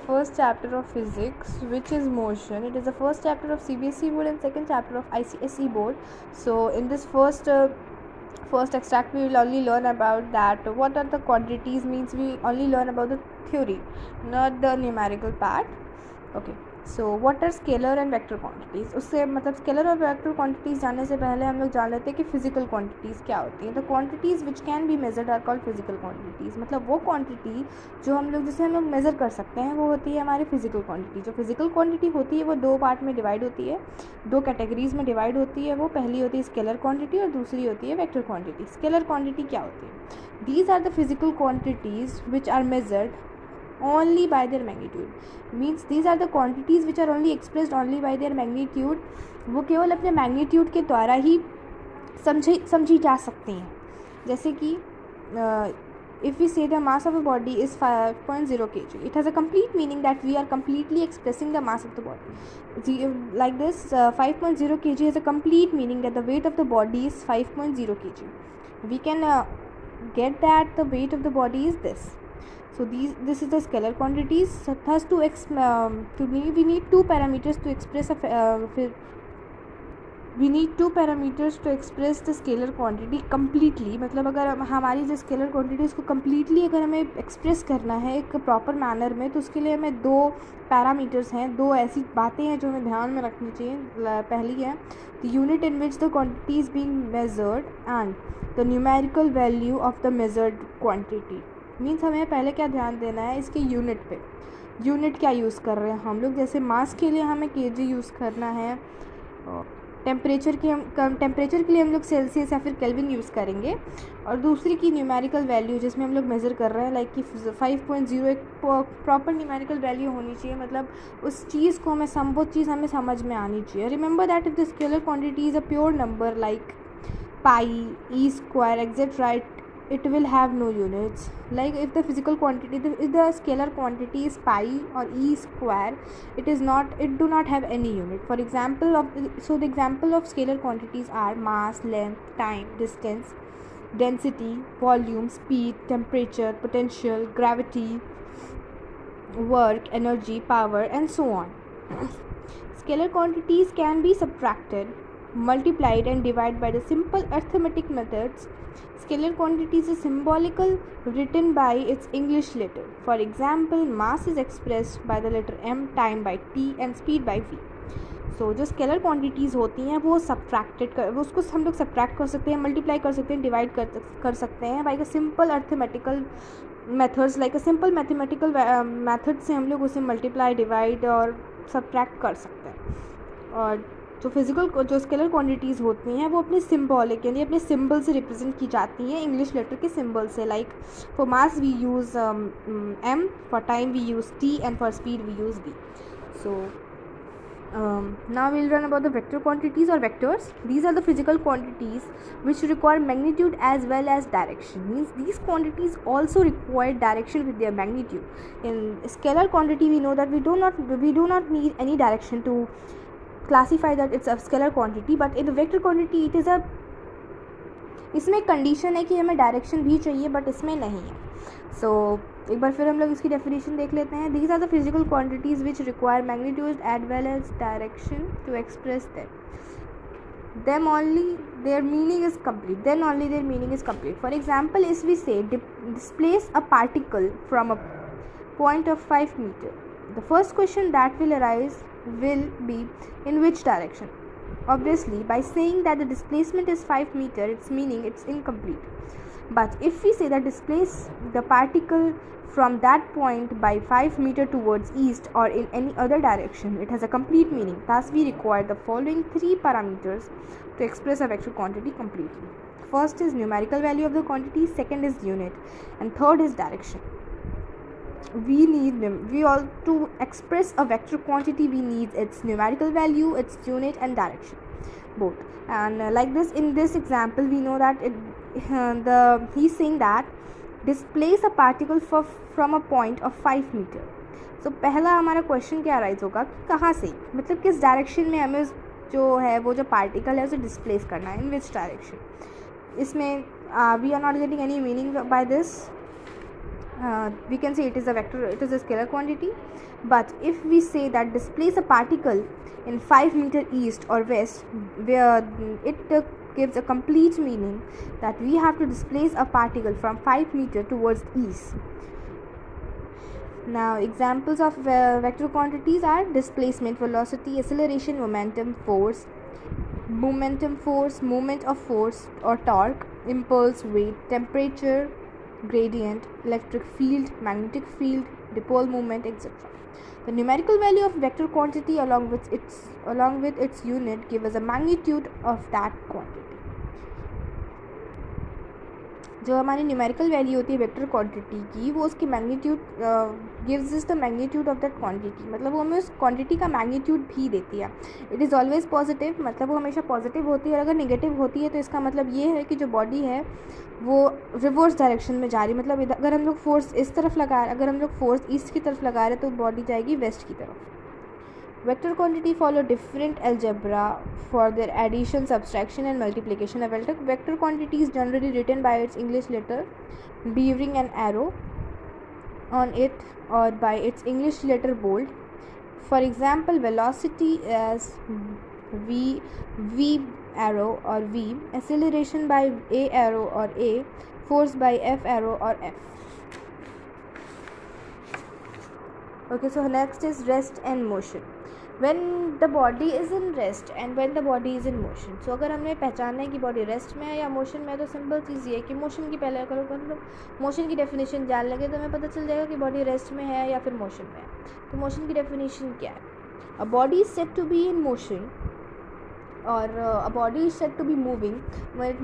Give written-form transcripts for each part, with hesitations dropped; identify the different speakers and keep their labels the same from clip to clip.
Speaker 1: first chapter of physics, which is motion. It is the first chapter of CBSE board and second chapter of ICSE board. So in this first extract we will only learn about that what are the quantities, means we only learn about the theory, not the numerical part. Okay, so what are scalar and vector quantities. उससे मतलब scalar और vector quantities जानने से पहले हम लोग जान लेते हैं कि फिजिकल क्वांटिटीज़ क्या होती हैं. The quantities which can be measured are called physical quantities. मतलब वो क्वांटिटी जो हम लोग जिसे हम लोग मेज़र कर सकते हैं वो होती है हमारी फिजिकल क्वांटिटी. जो फिजिकल क्वांटिटी होती है वो दो पार्ट में डिवाइड होती है, दो कैटेगरीज में डिवाइड होती है. वो पहली होती है स्केलर क्वांटिटी और दूसरी होती है वेक्टर क्वांटिटी. स्केलर क्वांटिटी क्या होती है? These are the physical quantities which are measured only by their magnitude. Means these are the quantities which are only expressed only by their magnitude. वो केवल अपने मैग्नीट्यूड के द्वारा ही समझी जा सकती हैं. जैसे कि if we say the mass of a body is 5.0 kg, it has a complete meaning that we are completely expressing the mass of the body. Like this, 5.0 kg has a complete meaning that the weight of the body is 5.0 kg. We can get that the weight of the body is this. So this is the scalar quantities. So thus we need two parameters to express we need two parameters to express the scalar quantity completely. मतलब अगर हमारी जो scalar quantity उसको completely अगर हमें express करना है एक प्रॉपर मैनर में, तो उसके लिए हमें दो पैरामीटर्स हैं, दो ऐसी बातें हैं जो हमें ध्यान में रखनी चाहिए. पहली है the unit in which the quantity is being measured and the numerical value of the measured quantity. Means हमें पहले क्या ध्यान देना है इसके यूनिट पे. यूनिट क्या यूज़ कर रहे हैं हम लोग. जैसे मास के लिए हमें केजी यूज़ करना है, टेम्परेचर के लिए हम लोग सेल्सियस या फिर केल्विन यूज़ करेंगे. और दूसरी की न्यूमेरिकल वैल्यू जिसमें हम लोग मेज़र कर रहे हैं लाइक कि 5.0 एक प्रॉपर न्यूमेरिकल वैल्यू होनी चाहिए. मतलब उस चीज़ को वो चीज़ हमें समझ में आनी चाहिए. Remember that if the scalar quantity is a pure number like pi, E square, etcetera, it will have no units. Like if the physical quantity, if the scalar quantity is pi or e square, it do not have any unit. For example the example of scalar quantities are mass, length, time, distance, density, volume, speed, temperature, potential, gravity, work, energy, power, and so on. Scalar quantities can be subtracted, multiplied, and divided by the simple arithmetic methods. Scalar quantities is symbolical written by its English letter. For example, mass is expressed by the letter m, time by t, and speed by v. So जो scalar quantities होती हैं वो उसको हम लोग subtract कर सकते हैं, मल्टीप्लाई कर सकते हैं, डिवाइड कर सकते हैं by a simple arithmetical methods. Like a simple mathematical method से हम लोग उसे मल्टीप्लाई, डिवाइड और सब्ट्रैक्ट कर सकते हैं. और जो स्केलर क्वांटिटीज़ होती हैं वो अपने सिम्बॉलिक यानी अपने सिंबल से रिप्रेजेंट की जाती हैं, इंग्लिश लेटर के सिंबल से. Like for mass we use m, for time we use t, and for speed we use v. So now we'll learn about the vector quantities or vectors. These are the physical quantities which require magnitude as well as direction. Means these quantities also require direction with their magnitude. In scalar quantity we know that we do not need any direction to classify that it's a scalar quantity, but in the vector quantity it is a इसमें condition है कि हमें direction भी चाहिए but इसमें नहीं है. सो एक बार फिर हम लोग इसकी डेफिनेशन देख लेते हैं. These are the physical quantities which require magnitude as well as direction to express them only their meaning is complete. For example, if we say displace a particle from a point of 5 meter, the first question that will arise will be in which direction. Obviously, by saying that the displacement is 5 meter, its meaning it's incomplete. But if we say that displace the particle from that point by 5 meter towards east or in any other direction, it has a complete meaning. Thus, we require the following three parameters to express a vector quantity completely. First is numerical value of the quantity, second is unit, and third is direction. To express a vector quantity we need its numerical value, its unit, and direction both. And like this, in this example we know that he's saying that displace a particle from a point of 5 meter. So पहला हमारा question क्या rise होगा कि कहाँ से, मतलब किस direction में हमें जो है वो जो पार्टिकल है उसे डिस्प्लेस करना है, इन विच डायरेक्शन. इसमें we are not getting any meaning by this. we can say it is a vector, it is a scalar quantity. But if we say that displace a particle in 5 meter east or west, where it gives a complete meaning that we have to displace a particle from 5 meter towards east. Now examples of vector quantities are displacement, velocity, acceleration, momentum, force, moment of force or torque, impulse, weight, temperature, gradient, electric field, magnetic field, dipole moment, etc. The numerical value of vector quantity along with its unit give us a magnitude of that quantity. जो हमारी numerical value होती है vector quantity की, वो उसकी magnitude gives is the magnitude of that quantity, मतलब वो हमें उस क्वांटिटी का मैग्नीट्यूड भी देती है. इट इज़ ऑलवेज पॉजिटिव, मतलब वो हमेशा पॉजिटिव होती है. और अगर नेगेटिव होती है तो इसका मतलब ये है कि जो बॉडी है वो रिवर्स डायरेक्शन में जा रही है. मतलब अगर हम लोग फोर्स इस तरफ लगा रहे, अगर हम लोग फोर्स ईस्ट की तरफ लगा रहे तो बॉडी जाएगी वेस्ट की तरफ. Vector quantity follow different algebra for their addition, subtraction and multiplication. A vector quantity is generally written by its English letter bearing an arrow on it or by its English letter bold. For example, velocity as v arrow or v, acceleration by a arrow or a, force by f arrow or f. Okay, so next is rest and motion. When the body is in rest and when the body is in motion. So अगर हमें पहचानना है कि body rest में है या motion में है, तो सिंपल चीज़ ये है कि मोशन की पहले अगर मोशन की डेफिनेशन जान लगे तो हमें पता चल जाएगा कि बॉडी रेस्ट में है या फिर मोशन में है. तो मोशन की डेफिनेशन क्या है? A body is said to be in motion or a body is said to be moving when it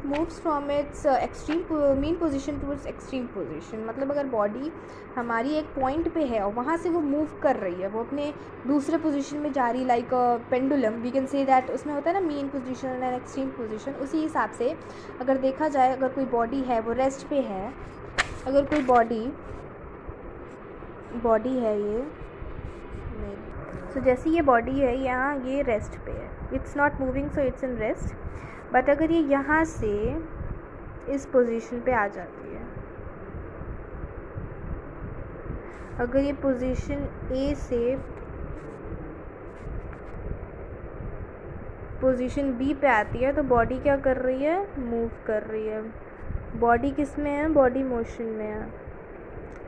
Speaker 1: moves from its extreme mean position towards extreme position. मतलब अगर बॉडी हमारी एक पॉइंट पे है और वहाँ से वो मूव कर रही है, वो अपने दूसरे पोजीशन में जा रही, like pendulum we can say that. उसमें होता है ना mean position and extreme position. उसी हिसाब से अगर देखा जाए, अगर कोई बॉडी है वो रेस्ट पे है, अगर कोई बॉडी है ये जैसे ये बॉडी है यहाँ, ये रेस्ट पे है, it's not moving so it's in rest. But अगर ये यहाँ से इस पोजीशन पे आ जाती है, अगर ये पोजीशन ए से पोजीशन बी पे आती है तो बॉडी क्या कर रही है? मूव कर रही है. बॉडी किस में है? बॉडी मोशन में है.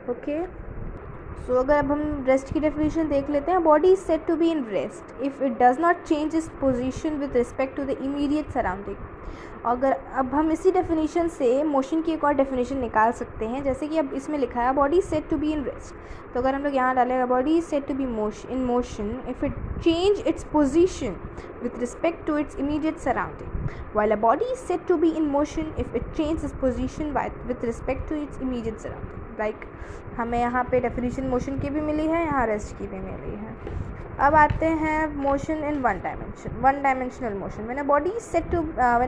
Speaker 1: ओके, सो अगर अब हम रेस्ट की डेफिनेशन देख लेते हैं. Body is said to be in rest if it does not change its position with respect to the immediate surrounding. अगर अब हम इसी डेफिनेशन से मोशन की एक और डेफिनेशन निकाल सकते हैं, जैसे कि अब इसमें लिखा है body is said to be in rest. तो अगर हम लोग यहाँ डालेगा body is said to be in motion if it change its position with respect to its immediate surrounding, while a body is said to be in motion if it changes its position with respect to its immediate surrounding. Like हमें यहाँ पे definition motion की भी मिली है, यहाँ rest की भी मिली है. अब आते हैं motion in one dimensional motion. when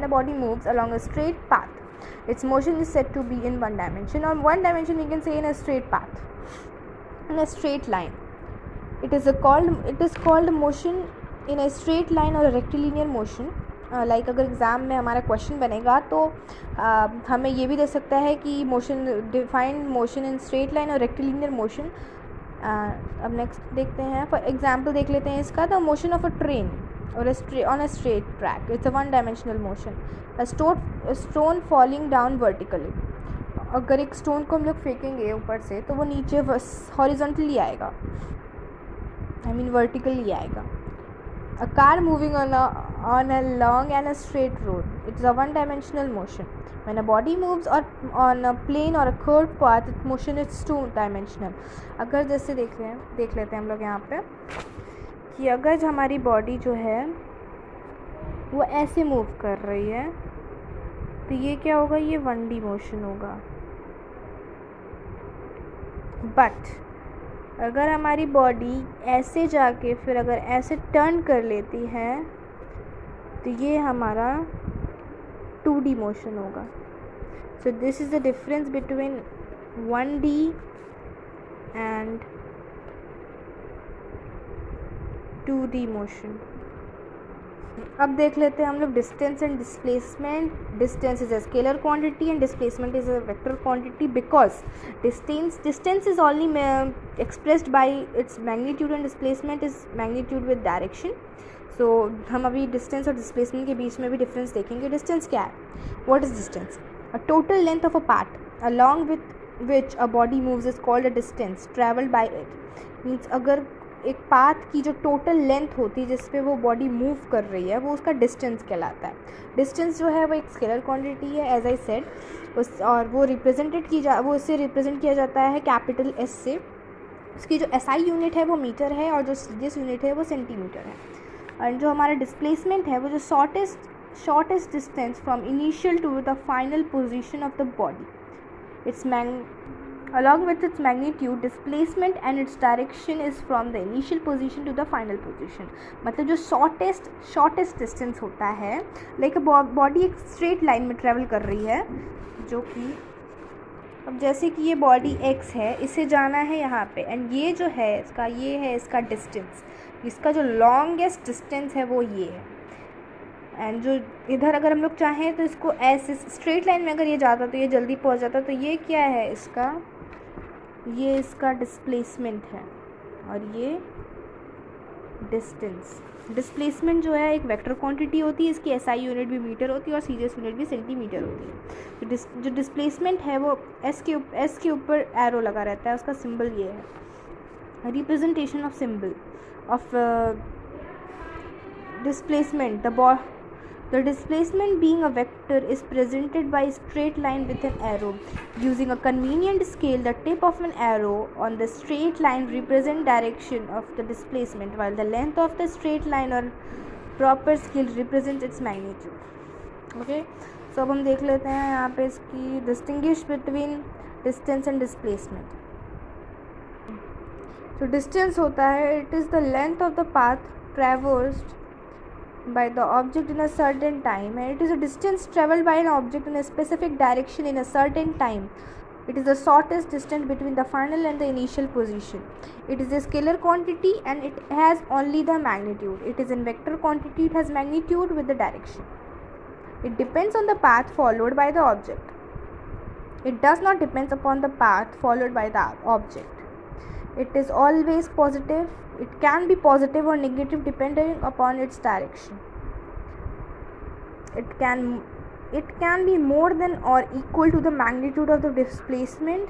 Speaker 1: a body moves along a straight path, its motion is said to be in one dimension. On one dimension we can say in a straight path, in a straight line. It is called motion in a straight line or a rectilinear motion. Like अगर exam में हमारा question बनेगा तो हमें ये भी दे सकता है कि motion, defined motion in straight line और रेक्टिलिनियर मोशन. अब नेक्स्ट देखते हैं, फॉर एग्जांपल देख लेते हैं इसका. The motion of a train और on a straight track, it's a one dimensional motion. A stone falling down vertically. अगर एक स्टोन को हम लोग फेंकेंगे ऊपर से तो वो नीचे हॉरिजॉन्टली आएगा, आई मीन वर्टिकली आएगा. A car moving on a long and a straight road, it is a one-dimensional motion. When a body moves on a plane or a curved path, its motion is two-dimensional. अगर जैसे देख लेते हैं हम लोग यहाँ पे कि अगर हमारी बॉडी जो है वो ऐसे मूव कर रही है तो ये क्या होगा? ये 1D मोशन होगा. बट अगर हमारी बॉडी ऐसे जाके फिर अगर ऐसे टर्न कर लेती है तो ये हमारा 2D मोशन होगा. So this is the difference between 1D and 2D motion. अब देख लेते हैं हम लोग distance and displacement. Distance is a scalar quantity and displacement is a vector quantity because distance is only expressed by its magnitude and displacement is magnitude with direction. So हम अभी distance और displacement के बीच में भी difference देखेंगे. Distance क्या है? What is distance? A total length of a path along with which a body moves is called a distance travelled bye it. Means अगर एक पाथ की जो टोटल लेंथ होती है जिस पे वो बॉडी मूव कर रही है वो उसका डिस्टेंस कहलाता है. डिस्टेंस जो है वो एक स्केलर क्वांटिटी है एज आई सेड. और वो वो इससे रिप्रेजेंट किया जाता है कैपिटल एस से. उसकी जो एसआई यूनिट है वो मीटर है और जो सीजीएस यूनिट है वो सेंटीमीटर है. और जो हमारा डिस्प्लेसमेंट है वो जो shortest distance from initial to the final position of the body. It's along with its magnitude, displacement and its direction is from the initial position to the final position. मतलब जो shortest distance होता है, like body एक straight line में travel कर रही है, जो कि अब जैसे कि ये बॉडी x है, इसे जाना है यहाँ पे एंड ये जो है इसका डिस्टेंस. इसका जो लॉन्गेस्ट डिस्टेंस है वो ये है. एंड जो इधर अगर हम लोग चाहें तो इसको ऐसे स्ट्रेट लाइन में अगर ये जाता तो ये जल्दी पहुँच जाता. तो ये क्या है? ये इसका डिस्प्लेसमेंट है और ये डिस्टेंस. डिस्प्लेसमेंट जो है एक वेक्टर क्वांटिटी होती है. इसकी एसआई यूनिट भी मीटर होती है और सीजीएस यूनिट भी सेंटीमीटर होती है. तो जो डिस्प्लेसमेंट है वो एस के ऊपर एरो लगा रहता है. उसका सिंबल ये है. Representation of symbol of displacement. The displacement being a vector is presented by a straight line with an arrow. Using a convenient scale, the tip of an arrow on the straight line represents direction of the displacement, while the length of the straight line on proper scale represents its magnitude. Okay, so अब हम देख लेते हैं यहाँ पे इसकी distinguish between distance and displacement. तो distance होता है it is the length of the path traversed by the object in a certain time, and it is a distance traveled by an object in a specific direction in a certain time. It is the shortest distance between the final and the initial position. It is a scalar quantity and it has only the magnitude. It is in vector quantity. It has magnitude with the direction. It depends on the path followed by the object. It does not depend upon the path followed by the object. It is always positive. It can be positive or negative depending upon its direction. It can be more than or equal to the magnitude of the displacement.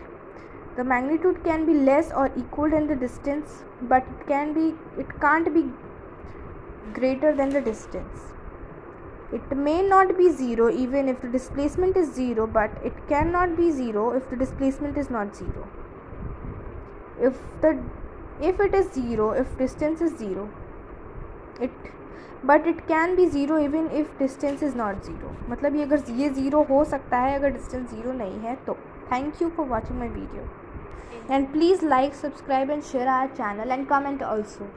Speaker 1: The magnitude can be less or equal than the distance, but it can't be greater than the distance. It may not be zero even if the displacement is zero, but it cannot be zero if the displacement is not zero. If it is zero, if distance is zero, but it can be zero even if distance is not zero. मतलब ये अगर ये zero हो सकता है अगर distance zero नहीं है तो. Thank you for watching my video and please like, subscribe and share our channel and comment also.